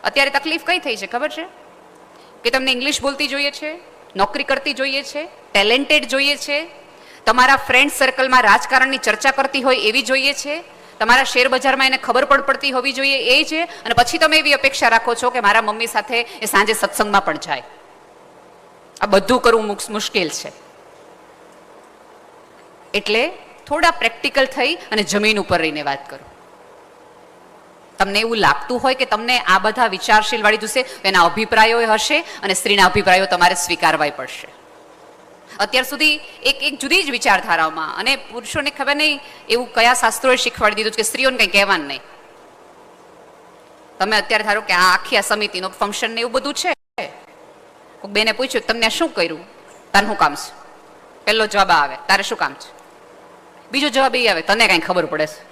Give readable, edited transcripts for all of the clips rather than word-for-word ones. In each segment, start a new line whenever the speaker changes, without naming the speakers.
અત્યારે તકલીફ કઈ થઈ છે ખબર છે? કે તમને ઇંગ્લિશ બોલતી જોઈએ છે, નોકરી કરતી જોઈએ છે, ટેલેન્ટેડ જોઈએ છે, તમારા ફ્રેન્ડ સર્કલમાં રાજકારણની ચર્ચા કરતી હોય એવી જોઈએ છે, તમારા શેર બજારમાં એને ખબર પડતી હોવી જોઈએ એ છે. અને પછી તમે એવી અપેક્ષા રાખો છો કે મારા મમ્મી સાથે એ સાંજે સત્સંગમાં પણ જાય. આ બધું કરવું મુશ્કેલ છે. એટલે થોડા પ્રેક્ટિકલ થઈ અને જમીન ઉપર રહીને વાત કરો. તમને એવું લાગતું હોય કે તમને આ બધા વિચારશીલ વાળી જોશે, એના અભિપ્રાયો હશે અને સ્ત્રીના અભિપ્રાયો તમારે સ્વીકારવાય પડશે. અત્યાર સુધી એક જુદી જ વિચારધારાઓમાં, અને પુરુષોને ખબર નહીં એવું કયા શાસ્ત્રોએ શીખવાડી દીધું કે સ્ત્રીઓને કંઈ કહેવાનું નહીં. તમે અત્યારે ધારો કે આ આખી આ સમિતિનો ફંક્શન ને એવું બધું છે, કોઈ બેને પૂછ્યું તમને આ શું કર્યું, તારે શું કામ છે? પહેલો જવાબ આવે તારે શું કામ છે, બીજો જવાબ એ આવે તને કઈ ખબર પડે છે.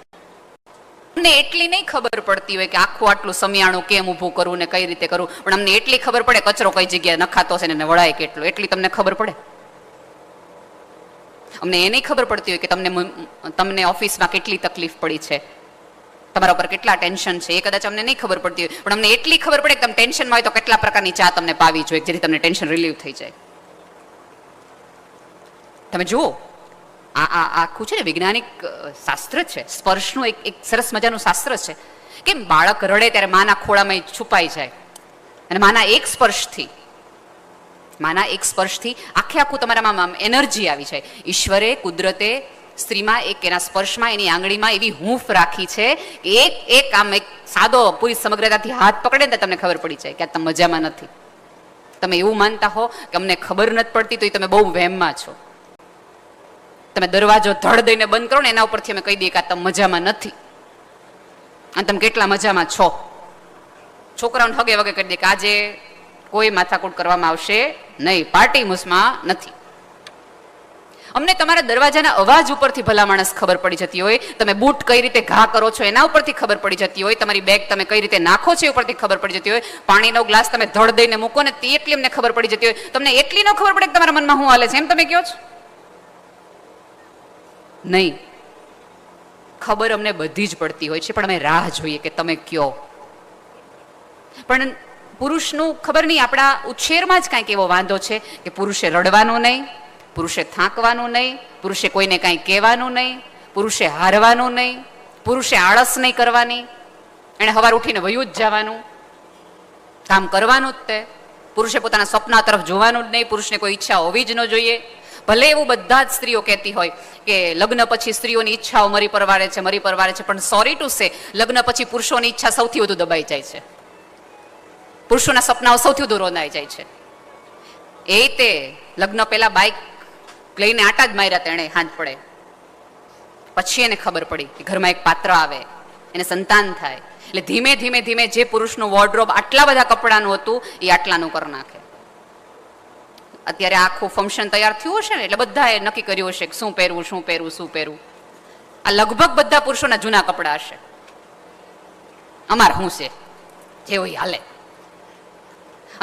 અમને એટલી નહીં ખબર પડતી હોય કે આખું આટલું સમિયાણું કેમ ઊભું કરવું ને કઈ રીતે કરવું, પણ અમને એટલી ખબર પડે કચરો કઈ જગ્યાએ નખાતો છે ને વળાય કેટલો, એટલી તમને ખબર પડે. અમને એ નહીં ખબર પડતી હોય કે તમને ઓફિસમાં કેટલી તકલીફ પડી છે, તમારા ઉપર કેટલા ટેન્શન છે, એ કદાચ અમને નહીં ખબર પડતી હોય, પણ અમને એટલી ખબર પડે કે તમે ટેન્શનમાં હોય તો કેટલા પ્રકારની ચા તમને પાવી જોઈએ જેથી તમને ટેન્શન રિલીવ થઈ જાય. તમે જુઓ આ આખું છે ને વૈજ્ઞાનિક શાસ્ત્ર છે, સ્પર્શનું એક સરસ મજાનું શાસ્ત્ર છે. કેમ બાળક રડે ત્યારે માના ખોળામાં છુપાઈ જાય અને માના એક સ્પર્શથી આખે આખું તમારામાં એનર્જી આવી જાય. ઈશ્વરે કુદરતે સ્ત્રીમાં એક એના સ્પર્શમાં એની આંગળીમાં એવી હૂંફ રાખી છે કે એક આમ એક સાદો પૂરી સમગ્રતાથી હાથ પકડે ને તમને ખબર પડી જાય કે આ તમે મજામાં નથી. તમે એવું માનતા હો કે અમને ખબર નથી પડતી તો તમે બહુ વહેમમાં છો. તમે દરવાજો ધડ દઈને બંધ કરો ને એના ઉપરથી અમે કહી દઈએ કે આ તમે મજામાં નથી અને તમે કેટલા મજામાં છો. છોકરાઓને હગે વગે કરી દે કે આજે કોઈ માથાકૂટ કરવામાં આવશે નહીં, પાર્ટી મૂસમાં નથી. અમને તમારા દરવાજાના અવાજ ઉપરથી ભલા માણસ ખબર પડી જતી હોય, તમે બૂટ કઈ રીતે ઘા કરો છો એના ઉપરથી ખબર પડી જતી હોય, તમારી બેગ તમે કઈ રીતે નાખો છો એ ઉપરથી ખબર પડી જતી હોય, પાણીનો ગ્લાસ તમે ધડ દઈને મૂકો ને તે એટલી અમને ખબર પડી જતી હોય. તમને એટલી ન ખબર પડે કે તમારા મનમાં શું હાલે છે એમ તમે કહો છો? નહીં, ખબર અમને બધી જ પડતી હોય છે, પણ અમે રાહ જોઈએ કે તમે કયો. પણ પુરુષનું ખબર નહીં, આપણા ઉછેરમાં જ કાંઈક એવો વાંધો છે કે પુરુષે રડવાનું નહીં, પુરુષે થાકવાનું નહીં, પુરુષે કોઈને કાંઈ કહેવાનું નહીં, પુરુષે હારવાનું નહીં, પુરુષે આળસ નહીં કરવાની, એણે સવાર ઉઠીને વયું જ જવાનું, કામ કરવાનું જ તે. પુરુષે પોતાના સપના તરફ જોવાનું જ નહીં, પુરુષને કોઈ ઈચ્છા હોવી જ ન જોઈએ. ભલે એવું બધા જ સ્ત્રીઓ કહેતી હોય કે લગ્ન પછી સ્ત્રીઓની ઈચ્છાઓ મરી પરવારે છે, પણ સોરી ટુ સે લગ્ન પછી પુરુષોની ઈચ્છા સૌથી વધુ દબાઈ જાય છે, પુરુષોના સપનાઓ સૌથી વધુ રોંધાઈ જાય છે. એ તે લગ્ન પહેલા બાઇક લઈને આટા જ માર્યા તેણે હાથ પડે, પછી એને ખબર પડી કે ઘરમાં એક પાત્ર આવે, એને સંતાન થાય, એટલે ધીમે ધીમે ધીમે જે પુરુષનું વોર્ડરોબ આટલા બધા કપડાનું હતું એ આટલાનું કરી નાખે. અત્યારે આખું ફંક્શન તૈયાર થયું હશે ને એટલે બધાએ નક્કી કર્યું હશે કે શું પહેરવું શું પહેરવું શું પહેરવું. આ લગભગ બધા પુરુષોના જૂના કપડા હશે. અમાર શું છે જેવું હાલે.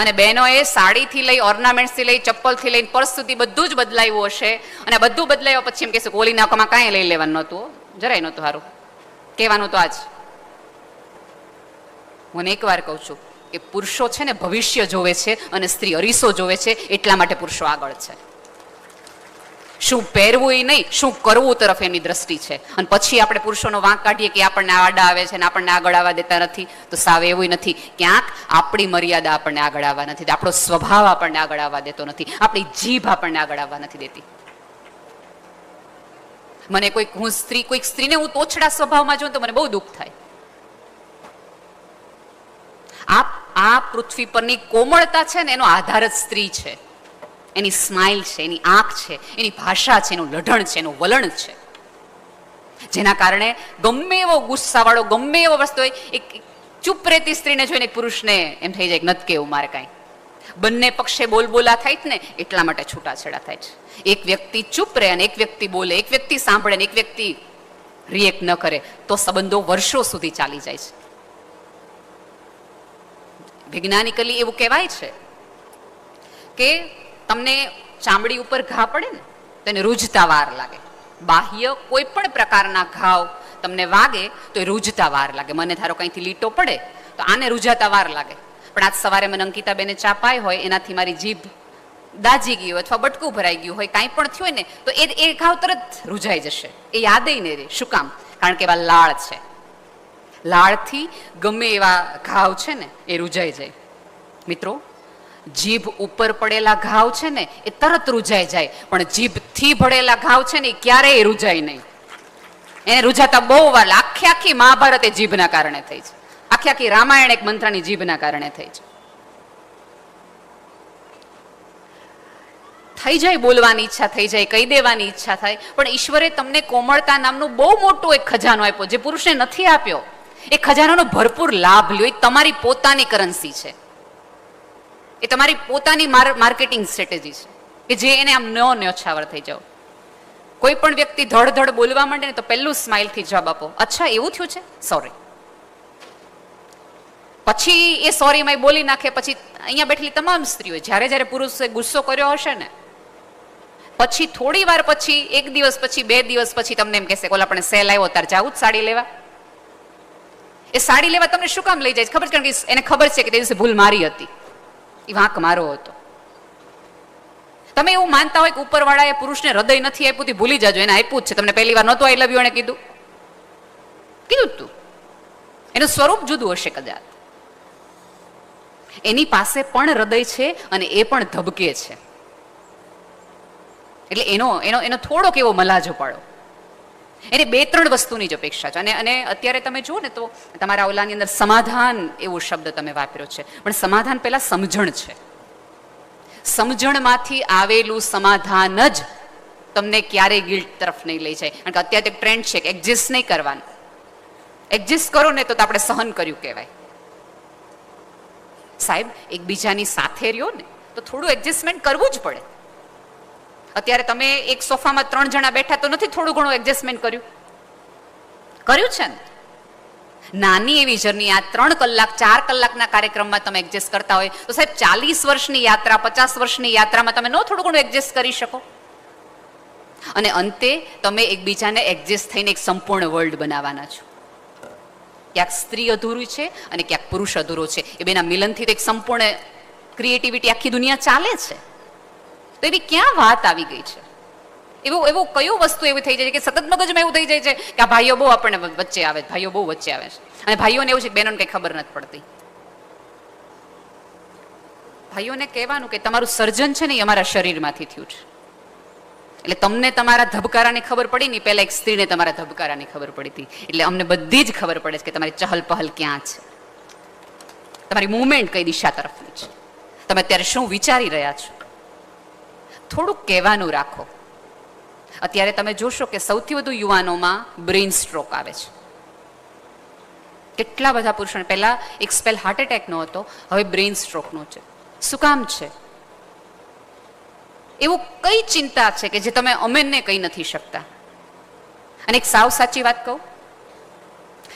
અને બહેનોએ સાડીથી લઈ ઓર્નામેન્ટ્સથી લઈ ચપ્પલથી લઈને પર્સ સુધી બધું જ બદલાયું હશે. અને બધું બદલાયું પછી એમ કહેશે કે ઓલી નાકામાં કાંઈ લઈ લેવાનું નહોતું, જરાય નહોતું સારું કહેવાનું. તો આજ હું એક વાર કહું છું કે પુરુષો છે ને ભવિષ્ય જોવે છે અને સ્ત્રી અરીસો જોવે છે, એટલા માટે પુરુષો આગળ છે. શું પહેરવું એ નહીં, શું કરવું તરફ એની દ્રષ્ટિ છે. અને પછી આપણે પુરુષોનો વાંક કાઢીએ કે આપણને આડા આવે છે ને આપણને આગળ આવવા દેતા નથી, તો સાવ એવું નથી. ક્યાંક આપણી મર્યાદા આપણને આગળ આવવા નથી, આપણો સ્વભાવ આપણને આગળ આવવા દેતો નથી, આપણી જીભ આપણને આગળ આવવા નથી દેતી. મને કોઈક સ્ત્રીને હું તોછડા સ્વભાવમાં જોઉં તો મને બહુ દુઃખ થાય. આ પૃથ્વી પરની કોમળતા છે ને એનો આધાર જ સ્ત્રી છે. એની સ્માઇલ છે, એની આંખ છે, એની ભાષા છે, એનું લઢણ છે, એનું વલણ છે, જેના કારણે ગમે એવો ગુસ્સાવાળો ગમે એવો વસ્તુ હોય એક ચૂપ રહેતી સ્ત્રીને જોઈને પુરુષને એમ થઈ જાય કે નથી કેવું મારે કાંઈ. બંને પક્ષે બોલબોલા થાય જ ને એટલા માટે છૂટાછેડા થાય છે. એક વ્યક્તિ ચૂપ રહે અને એક વ્યક્તિ બોલે, એક વ્યક્તિ સાંભળે ને એક વ્યક્તિ રિએક્ટ ન કરે તો સંબંધો વર્ષો સુધી ચાલી જાય છે. વૈજ્ઞાનિકલી એવું કહેવાય છે કે તમને ચામડી ઉપર ઘા પડે ને તો એને રૂઝતા વાર લાગે. બાહ્ય કોઈ પણ પ્રકારના ઘાવ તમને વાગે તો એ રૂઝતા વાર લાગે. મને ધારો કંઈથી લીટો પડે તો આને રૂઝાતા વાર લાગે. પણ આજ સવારે મને અંકિતાબેને ચા પાઈ હોય, એનાથી મારી જીભ દાજી ગઈ હોય અથવા બટકું ભરાઈ ગયું હોય, કાંઈ પણ થયું હોય ને તો એ ઘાવ તરત રૂઝાઈ જશે. એ યાદ નહીં રહે. શું કામ? કારણ કે એવા લાળ છે. લાળથી ગમે એવા ઘાવ છે ને એ રૂઝાઈ જાય. મિત્રો, જીભ ઉપર પડેલા ઘાવ છે ને એ તરત રૂઝાઈ જાય, પણ જીભથી ભળેલા ઘાવ છે ને એ ક્યારેય રૂઝાય નહીં. એને રૂઝાતા બહુ વાર. આખી આખી મહાભારત એ જીભના કારણે થઈ છે. આખી આખી રામાયણ એક મંત્રની જીભના કારણે થઈ છે. થઈ જાય બોલવાની ઈચ્છા, થઈ જાય કહી દેવાની ઈચ્છા થાય, પણ ઈશ્વરે તમને કોમળતા નામનું બહુ મોટું એક ખજાનો આપ્યો જે પુરુષને નથી આપ્યો. એ ખજાનાનો ભરપૂર લાભ લ્યો. એ તમારી પોતાની કરન્સી છે. એ તમારી પોતાની માર્કેટિંગ સ્ટ્રેટેજી છે કે જે એને આમ ન્યોછાવર થઈ જાઓ. કોઈ પણ વ્યક્તિ ધડ બોલવા માંડે ને તો પહેલું સ્માઇલથી જવાબ આપો, અચ્છા એવું થયું છે, સોરી. પછી એ સોરીમાં બોલી નાખે. પછી અહીંયા બેઠેલી તમામ સ્ત્રીઓ જ્યારે જ્યારે પુરુષે ગુસ્સો કર્યો હશે ને, પછી થોડી વાર પછી, એક દિવસ પછી, 2 દિવસ પછી તમને એમ કહેશે, ઓલા આપણે સેલ આવ્યો તાર જાવું જ સાડી લેવા. એ સાડી લેવા તમને શું કામ લઈ જાય ખબર? કારણ કે એને ખબર છે કે તે દિવસે ભૂલ મારી હતી, એ વાંક મારો હતો. તમે એવું માનતા હોય કે ઉપરવાળાએ પુરુષને હૃદય નથી આપ્યું, તે ભૂલી જાજો, એને આપ્યું જ છે. તમને પહેલી વાર નહોતું આઈ લવ યુ એને કીધું તું. એનું સ્વરૂપ જુદું હશે કદાચ. એની પાસે પણ હૃદય છે અને એ પણ ધબકે છે. એટલે એનો થોડોક એવો મલાજો પાડો. એને 2-3 વસ્તુની જ અપેક્ષા છે. અને અત્યારે તમે જુઓ ને તો તમારા ઓલાની અંદર સમાધાન એવો શબ્દ તમે વાપર્યો છે, પણ સમાધાન પહેલા સમજણ છે. સમજણમાંથી આવેલું સમાધાન જ તમને ક્યારેય ગિલ્ટ તરફ નહીં લઈ જાય. કારણ કે અત્યારે એક ટ્રેન્ડ છે કે એડજસ્ટ નહીં કરવાનું. એડજસ્ટ કરો ને તો આપણે સહન કર્યું કહેવાય. સાહેબ, એકબીજાની સાથે રહ્યો ને તો થોડું એડજસ્ટમેન્ટ કરવું જ પડે. અત્યારે તમે એક સોફામાં 3 જણા બેઠા તો નથી થોડું ઘણું એડજસ્ટમેન્ટ કર્યું છે ને? નાની એવી જર્ની આ 3 કલાક 4 કલાકના કાર્યક્રમમાં તમે એડજસ્ટ કરતા હોય તો સાહેબ 40 વર્ષની યાત્રા, 50 વર્ષની યાત્રામાં તમે થોડું ઘણું એડજસ્ટ કરી શકો. અને અંતે તમે એકબીજાને એડજસ્ટ થઈને એક સંપૂર્ણ વર્લ્ડ બનાવવાના છો. ક્યાંક સ્ત્રી અધૂરી છે અને ક્યાંક પુરુષ અધૂરો છે. એ બેના મિલનથી તો એક સંપૂર્ણ ક્રિએટિવિટી આખી દુનિયા ચાલે છે. તો એવી ક્યાં વાત આવી ગઈ છે? એવું કયું વસ્તુ એવી થઈ જાય છે કે સતત મગજમાં એવું થઈ જાય છે કે આ ભાઈઓ બહુ આપણને વચ્ચે આવે છે, ભાઈઓ બહુ વચ્ચે આવે છે. અને ભાઈઓને એવું છે કે બહેનોને કંઈ ખબર નથી પડતી. ભાઈઓને કહેવાનું કે તમારું સર્જન છે ને એ અમારા શરીરમાંથી થયું છે. એટલે તમને તમારા ધબકારાની ખબર પડી ને, પહેલા એક સ્ત્રીને તમારા ધબકારાની ખબર પડી હતી. એટલે અમને બધી જ ખબર પડે છે કે તમારી ચહલ પહલ ક્યાં છે, તમારી મુવમેન્ટ કઈ દિશા તરફની છે, તમે અત્યારે શું વિચારી રહ્યા છો. થોડુંક કહેવાનું રાખો. અત્યારે તમે જોશો કે સૌથી વધુ યુવાનોમાં બ્રેઇન સ્ટ્રોક આવે છે. કેટલા બધા પુરુષોને પહેલા એક સ્પેલ હાર્ટ એટેકનો હતો, હવે બ્રેઇન સ્ટ્રોકનો છે. શું કામ છે? એવું કઈ ચિંતા છે કે જે તમે અમેને કહી નથી શકતા? અને એક સાવ સાચી વાત કહું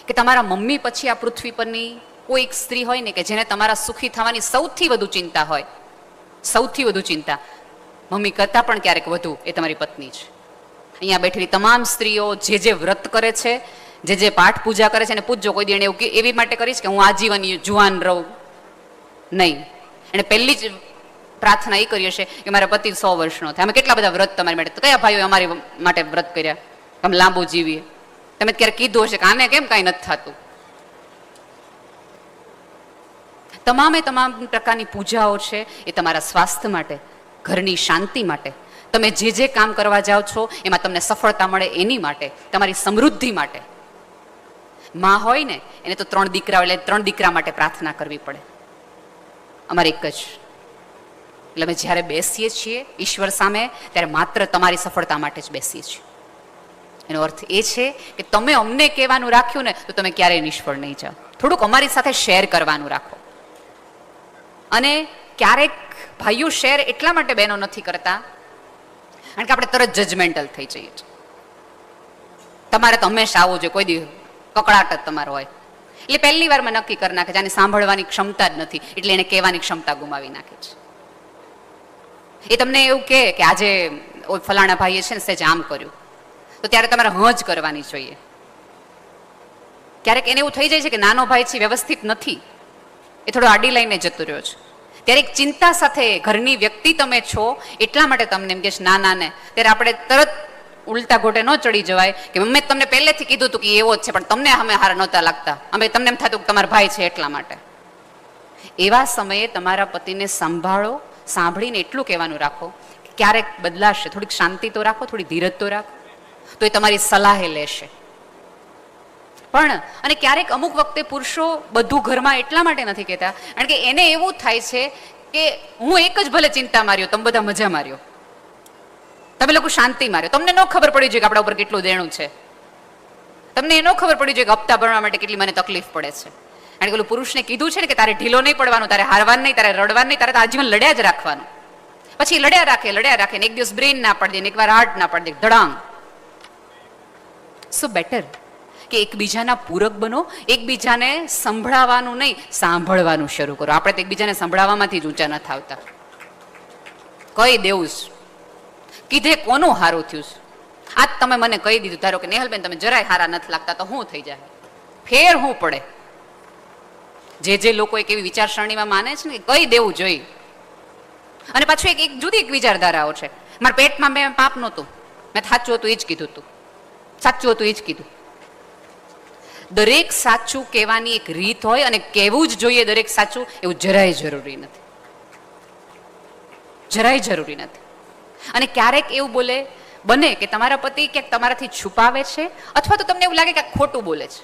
કે તમારા મમ્મી પછી આ પૃથ્વી પરની કોઈ એક સ્ત્રી હોય ને કે જેને તમારા સુખી થવાની સૌથી વધુ ચિંતા હોય, સૌથી વધુ ચિંતા મમ્મી કરતાં પણ ક્યારેક વધુ, એ તમારી પત્ની છે. અહીંયા બેઠેલી તમામ સ્ત્રીઓ જે વ્રત કરે છે, જે પાઠ પૂજા કરે છે, એને પૂછજો કોઈ દી એને એવું એવી માટે કરીશ કે હું આજીવન જુવાન રહું નહીં. એને પહેલી જ પ્રાર્થના એ કરી હશે કે મારા પતિ 100 વર્ષનો થાય. અમે કેટલા બધા વ્રત તમારી માટે, તો કયા ભાઈઓ અમારી માટે વ્રત કર્યા અમે લાંબુ જીવીએ? તમે ક્યારે કીધું હશે કે આને કેમ કાંઈ નથી થતું? તમામ પ્રકારની પૂજાઓ છે એ તમારા સ્વાસ્થ્ય માટે, ઘરની શાંતિ માટે, તમે જે કામ કરવા જાઓ છો એમાં તમને સફળતા મળે એની માટે, તમારી સમૃદ્ધિ માટે. માં હોય ને એને તો 3 દીકરા એટલે 3 દીકરા માટે પ્રાર્થના કરવી પડે. અમારે એક જ. એટલે અમે જ્યારે બેસીએ છીએ ઈશ્વર સામે ત્યારે માત્ર તમારી સફળતા માટે જ બેસીએ છીએ. એનો અર્થ એ છે કે તમે અમને કહેવાનું રાખ્યું ને તો તમે ક્યારેય નિષ્ફળ નહીં જાઓ. થોડુંક અમારી સાથે શેર કરવાનું રાખો. અને ક્યારેક ભાઈઓ શેર એટલા માટે બહેનો નથી કરતા કારણ કે આપણે તરત જજમેન્ટલ થઈ જઈએ છીએ. તમારે તો હંમેશા આવવું જોઈએ, કોઈ દી કકડાટ જ તમારો હોય. એટલે પહેલી વારમાં નક્કી કરી નાખે છે આને સાંભળવાની ક્ષમતા જ નથી, એટલે એને કહેવાની ક્ષમતા ગુમાવી નાખે છે. એ તમને એવું કહે કે આજે ફલાણા ભાઈએ છે ને સેજ આમ કર્યું, તો ત્યારે તમારે હ જ કરવાની જોઈએ. ક્યારેક એને એવું થઈ જાય છે કે નાનો ભાઈ છે વ્યવસ્થિત નથી, એ થોડો આડી લઈને જતો રહ્યો છે. ત્યારે એક ચિંતા સાથે ઘરની વ્યક્તિ તમે છો એટલા માટે તમને એમ કે ના ના ને, ત્યારે આપણે તરત ઉલટા ગોટે ન ચડી જવાય કે મેં તમને પહેલેથી કીધું હતું કે એવો જ છે, પણ તમને અમે હારા નહોતા લાગતા, અમે તમને એમ થતું કે તમારા ભાઈ છે એટલા માટે. એવા સમયે તમારા પતિને સંભાળો, સાંભળીને એટલું કહેવાનું રાખો કે ક્યારેક બદલાશે, થોડીક શાંતિ તો રાખો, થોડી ધીરજ તો રાખો, તો એ તમારી સલાહે લેશે. પણ અને ક્યારેક અમુક વખતે પુરુષો બધું ઘરમાં એટલા માટે નથી કહેતા કારણ કે એને એવું થાય છે કે હું એક જ ભલે ચિંતા માર્યો, તમે બધા મજા માર્યો, તમે લોકો શાંતિ માર્યો, તમને ન ખબર પડી જોઈએ કે આપણા ઉપર કેટલું દેણું છે, તમને એ ન ખબર પડી જોઈએ કે હપ્તા ભરવા માટે કેટલી મને તકલીફ પડે છે. કારણ કે પેલું પુરુષને કીધું છે ને કે તારે ઢીલો નહીં પડવાનું, તારે હારવાનું નહીં, તારે રડવાનું નહીં, તારે આજીવન લડ્યા જ રાખવાનું. પછી લડ્યા રાખે ને એક દિવસ બ્રેઇન ના પાડી દે ને એકવાર હાર્ટ ના પાડી દે, ધડાંગ. સો બેટર કે એકબીજાના પૂરક બનો, એકબીજાને સંભળાવવાનું નહીં સાંભળવાનું શરૂ કરો. આપણે તો એકબીજાને સંભળાવવામાંથી જ ઊંચા નથી આવતા. કહી દેવું કીધે કોનું હારું થયું છે, આજ તમે મને કહી દીધું, ધારો કે નેહલબેન તમે જરાય હારા નથી લાગતા, તો શું થઈ જાય, ફેર શું પડે. જે લોકો એક એવી વિચારસરણીમાં માને છે ને કે કહી દેવું જોઈએ. અને પાછું એક જુદી એક વિચારધારાઓ છે, મારા પેટમાં મેં પાપ નહોતું, મેં સાચું હતું એ જ કીધું હતું, સાચું હતું એ જ કીધું. દરેક સાચું કહેવાની એક રીત હોય અને કહેવું જ જોઈએ દરેક સાચું, એવું જરાય જરૂરી નથી, જરાય જરૂરી નથી. અને ક્યારેક એવું બને કે તમારા પતિ ક્યાંક તમારાથી છુપાવે છે, અથવા તો તમને એવું લાગે કે ખોટું બોલે છે.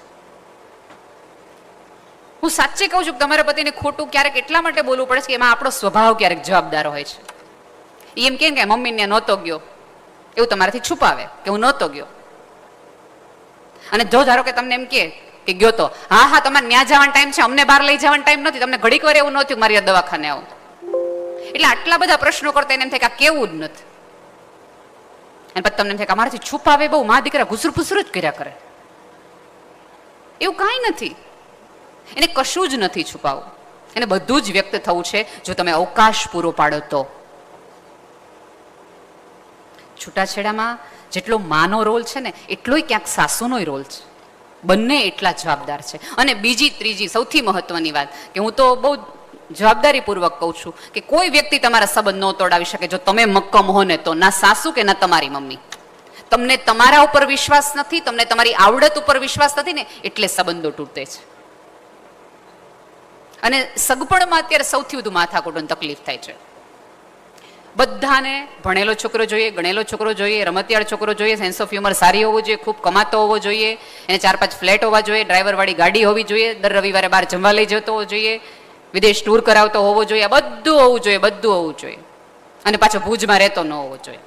હું સાચે કહું છું કે તમારા પતિને ખોટું ક્યારેક એટલા માટે બોલવું પડે છે કે એમાં આપણો સ્વભાવ ક્યારેક જવાબદાર હોય છે. એમ કે મમ્મીને નહોતો ગયો એવું તમારાથી છુપાવે કે હું નહોતો ગયો. અને જો ધારો કે તમને એમ કે ગયો તો, હા તમારે ત્યાં જવાનો ટાઈમ છે, અમને બહાર લઈ જવાનો ટાઈમ નથી, તમને ઘડીક વાર એવું નહોતું મારી દવાખાને આવું. એટલે આટલા બધા પ્રશ્નો કરતા એને એમ થાય કે આ કેવું જ નથી. અને પછી તમને એમ થાય કે અમારાથી છુપાવે બહુ, મા દીકરા ઘુસર ફુસર જ કર્યા કરે. એવું કાંઈ નથી, એને કશું જ નથી છુપાવવું, એને બધું જ વ્યક્ત થવું છે જો તમે અવકાશ પૂરો પાડો તો. છૂટાછેડામાં જેટલો માનો રોલ છે ને એટલો ક્યાંક સાસુનો રોલ છે, બંને એટલા જવાબદાર છે. અને ત્રીજી સૌથી મહત્વની વાત કે હું તો બહુ જવાબદારીપૂર્વક કહું છું કે કોઈ વ્યક્તિ તમારા સંબંધ ન તોડાવી શકે જો તમે મક્કમ હો ને તો, ના સાસુ કે ના તમારી મમ્મી. તમને તમારા ઉપર વિશ્વાસ નથી, તમને તમારી આવડત ઉપર વિશ્વાસ નથી ને એટલે સંબંધો તૂટે છે. અને સગપણમાં અત્યારે સૌથી વધુ માથાકૂટની તકલીફ થાય છે. બધાને ભણેલો છોકરો જોઈએ, ગણેલો છોકરો જોઈએ, રમતિયાળ છોકરો જોઈએ, સેન્સ ઓફ હ્યુમર સારી હોવો જોઈએ, ખૂબ કમાતો હોવો જોઈએ, એને 4-5 ફ્લેટ હોવા જોઈએ, ડ્રાઈવર વાળી ગાડી હોવી જોઈએ, દર રવિવારે બહાર જમવા લઈ જતો હોવો જોઈએ, વિદેશ ટૂર કરાવતો હોવો જોઈએ, બધું હોવું જોઈએ, બધું હોવું જોઈએ. અને પાછો ભુજમાં રહેતો ન હોવો જોઈએ,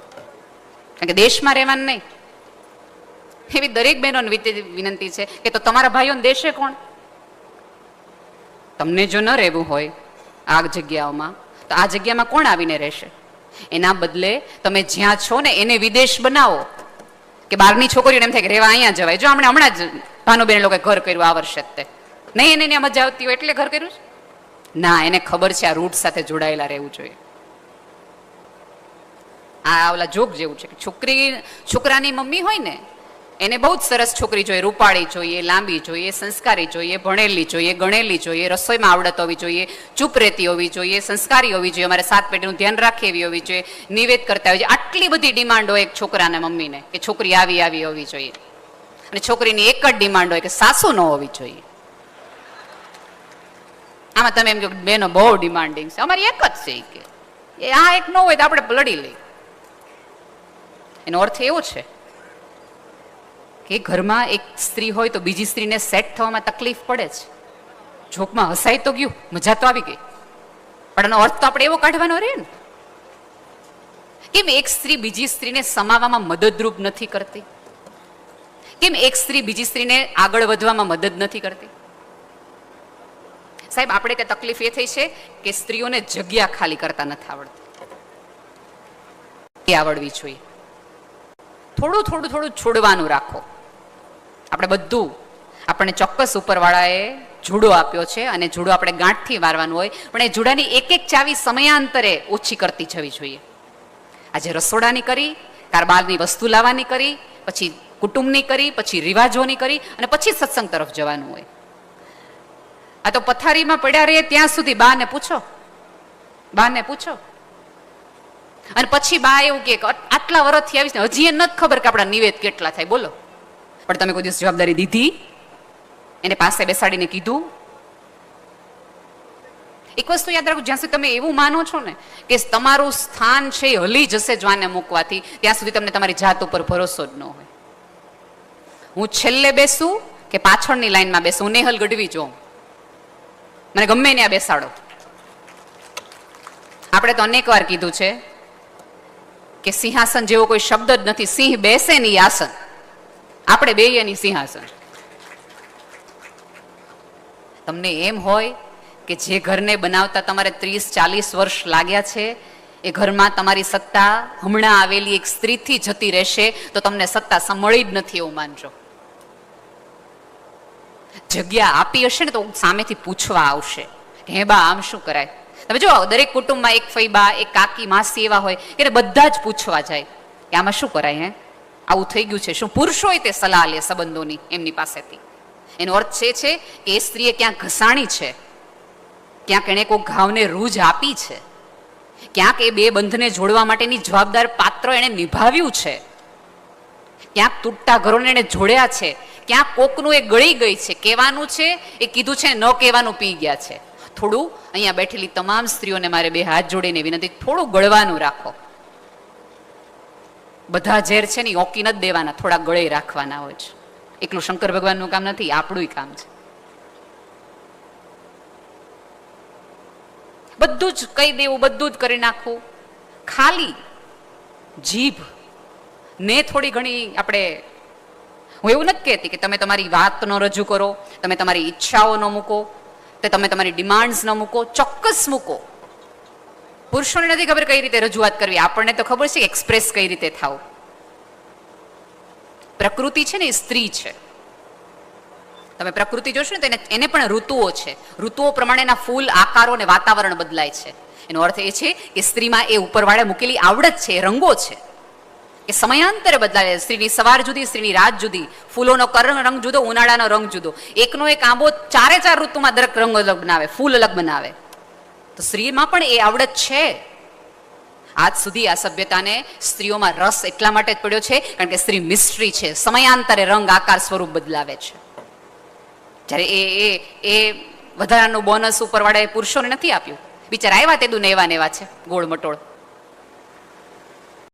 કારણ કે દેશમાં રહેવાનું નહીં. એવી દરેક બહેનોને વિનંતી છે કે તો તમારા ભાઈઓને દેશે કોણ? તમને જો ન રહેવું હોય આ જગ્યાઓમાં તો આ જગ્યામાં કોણ આવીને રહેશે? એના બદલે તમે જ્યાં છો ને એને વિદેશ બનાવો કે બહારની છોકરીઓને એમ થાય કે રહેવા અહીંયા જવાય. જો હમણાં જ ભાનુબેન લોકો ઘર કર્યું આ વર્ષે જ, તે નહીં એને મજા આવતી હોય એટલે ઘર કર્યું ના, એને ખબર છે આ રૂટ સાથે જોડાયેલા રહેવું જોઈએ. આ ઓલા જોક જેવું છે કે છોકરાની મમ્મી હોય ને એને બહુ જ સરસ છોકરી જોઈએ, રૂપાળી જોઈએ, લાંબી જોઈએ, સંસ્કારી જોઈએ, ભણેલી જોઈએ, ગણેલી જોઈએ, રસોઈમાં આવડત હોવી જોઈએ, ચૂપ રહેતી હોવી જોઈએ, સંસ્કારી હોવી જોઈએ, અમારે 7 પેઢીનું ધ્યાન રાખે એવી હોવી જોઈએ, નિવેદ કરતા હોવી જોઈએ. આટલી બધી ડિમાન્ડ હોય એક છોકરાને મમ્મીને કે છોકરી આવી હોવી જોઈએ. અને છોકરીની એક જ ડિમાન્ડ હોય કે સાસુ ન હોવી જોઈએ. આમાં તમે એમ કહો બેનો બહુ ડિમાન્ડિંગ છે, અમારી એક જ છે કે એ આ એક ન હોય તો આપણે લડી લઈએ. એનો અર્થ એવો છે કે ઘરમાં એક સ્ત્રી હોય તો બીજી સ્ત્રીને સેટ થવામાં તકલીફ પડે છે. જોકમાં હસાઈ તો ગયું, મજા તો આવી ગઈ, પણ એનો અર્થ તો આપણે એવો કાઢવાનો રહે ને. કેમ એક સ્ત્રી બીજી સ્ત્રીને સમાવવામાં મદદરૂપ નથી કરતી? કેમ એક સ્ત્રી બીજી સ્ત્રીને આગળ વધવામાં મદદ નથી કરતી? સાહેબ આપણે કે તકલીફ એ થઈ છે કે સ્ત્રીઓને જગ્યા ખાલી કરતા નથી આવડતી. એ આવડવી જોઈએ. થોડું થોડું થોડું છોડવાનું રાખો. આપણે બધું આપણને ચોક્કસ ઉપરવાળાએ જુડો આપ્યો છે અને જુડો આપણે ગાંઠથી મારવાનું હોય, પણ એ જુડાની એક એક ચાવી સમયાંતરે ઓછી કરતી જવી જોઈએ. આજે રસોડાની કરી, કારબારની વસ્તુ લાવવાની કરી, પછી કુટુંબની કરી, પછી રિવાજોની કરી અને પછી સત્સંગ તરફ જવાનું હોય. આ તો પથારીમાં પડ્યા રહીએ ત્યાં સુધી બાને પૂછો, બાને પૂછો. અને પછી બા એવું કે આટલા વર્ષથી આવીશ ને હજી એ નથી ખબર કે આપણા નિવેદ કેટલા થાય, બોલો. પણ તમે કોઈ દિવસ જવાબદારી દીધી? એને પાસે બેસાડીને કીધું? એક વસ્તુ યાદ રાખો, જ્યાં સુધી તમે એવું માનો છો ને કે તમારું સ્થાન છે એ હલી જશે જ્વાને મૂકવાથી, ત્યાં સુધી તમને તમારી જાત ઉપર ભરોસો જ ન હોય. હું છેલ્લે બેસું કે પાછળની લાઈનમાં બેસું, હું નેહલ ગઢવી જોઉં, મને ગમે ત્યાં બેસાડો. આપણે તો અનેક વાર કીધું છે કે સિંહાસન જેવો કોઈ શબ્દ જ નથી. સિંહ બેસે ની આસન, આપણે બેઈએ ની સિંહાસન. તમને એમ હોય કે જે ઘરને બનાવતા તમારે 30-40 વર્ષ લાગ્યા છે એ ઘરમાં તમારી સત્તા હમણાં આવેલી એક સ્ત્રીથી જતી રહેશે, તો તમને સત્તા મળી જ નથી એવું માનજો. જગ્યા આપી હશે ને તો સામેથી પૂછવા આવશે કે હે બા આમ શું કરાય. તમે જો દરેક કુટુંબમાં એક ફઈબા, એક કાકી, માસી એવા હોય કે બધા જ પૂછવા જાય કે આમાં શું કરાય, હે આવું થઈ ગયું છે. શું પુરુષોય તે સલાહ લે સંબંધોની એમની પાસેથી. એનો અર્થ છે કે એ સ્ત્રીએ ક્યાંક ઘસાણી છે, ક્યાંક એણે કોઈ ઘાવને રૂજ આપી છે, ક્યાંક એ બે બંધને જોડવા માટેની જવાબદાર પાત્ર એણે નિભાવ્યું છે, ક્યાંક તૂટતા ઘરોને એણે જોડ્યા છે, ક્યાંક કોકનું એ ગળી ગઈ છે. કહેવાનું છે એ કીધું છે, ન કહેવાનું પી ગયા છે. થોડું અહીંયા બેઠેલી તમામ સ્ત્રીઓને મારે બે હાથ જોડીને વિનંતી, થોડું ગળવાનું રાખો. બધા ઝેર છે ને ઓકી નથી દેવાના, થોડા ગળે રાખવાના હોય છે. એકલું શંકર ભગવાનનું કામ નથી, આપણું કામ છે. બધું જ કહી દેવું, બધું જ કરી નાખવું. ખાલી જીભ ને થોડી ઘણી આપણે, હું એવું નથી કહેતી કે તમે તમારી વાત ન રજૂ કરો, તમે તમારી ઈચ્છાઓ ન મૂકો, તમે તમારી ડિમાન્ડ્સ ન મૂકો, ચોક્કસ મૂકો. પુરુષોને નથી ખબર કઈ રીતે રજૂઆત કરવી, આપણને તો ખબર છે એક્સપ્રેસ કઈ રીતે થાવ. પ્રકૃતિ છે ને એ સ્ત્રી છે. તમે પ્રકૃતિ જોશો ને તો એને પણ ઋતુઓ છે. ઋતુઓ પ્રમાણેના ફૂલ, આકારો અને વાતાવરણ બદલાય છે. એનો અર્થ એ છે કે સ્ત્રીમાં એ ઉપરવાળે મૂકેલી આવડત છે, એ રંગો છે કે સમયાંતરે બદલાય. સ્ત્રીની સવાર જુદી, સ્ત્રીની રાત જુદી, ફૂલોનો રંગ જુદો, ઉનાળાનો રંગ જુદો. એકનો એક આંબો 4 ઋતુમાં દરેક રંગ અલગ બનાવે, ફૂલ અલગ બનાવે. તો સ્ત્રીમાં પણ એ આવડત છે. આજ સુધી આ સભ્યતાને સ્ત્રીઓમાં રસ એટલા માટે જ પડ્યો છે કારણ કે સ્ત્રી મિસ્ટ્રી છે, સમયાંતરે રંગ, આકાર, સ્વરૂપ બદલાવે છે. જ્યારે એ વધારાનું બોનસ ઉપરવાળાએ પુરુષોને નથી આપ્યું. બિચારા આવ્યા તે દુને એવા ને એવા છે, ગોળ મટોળ.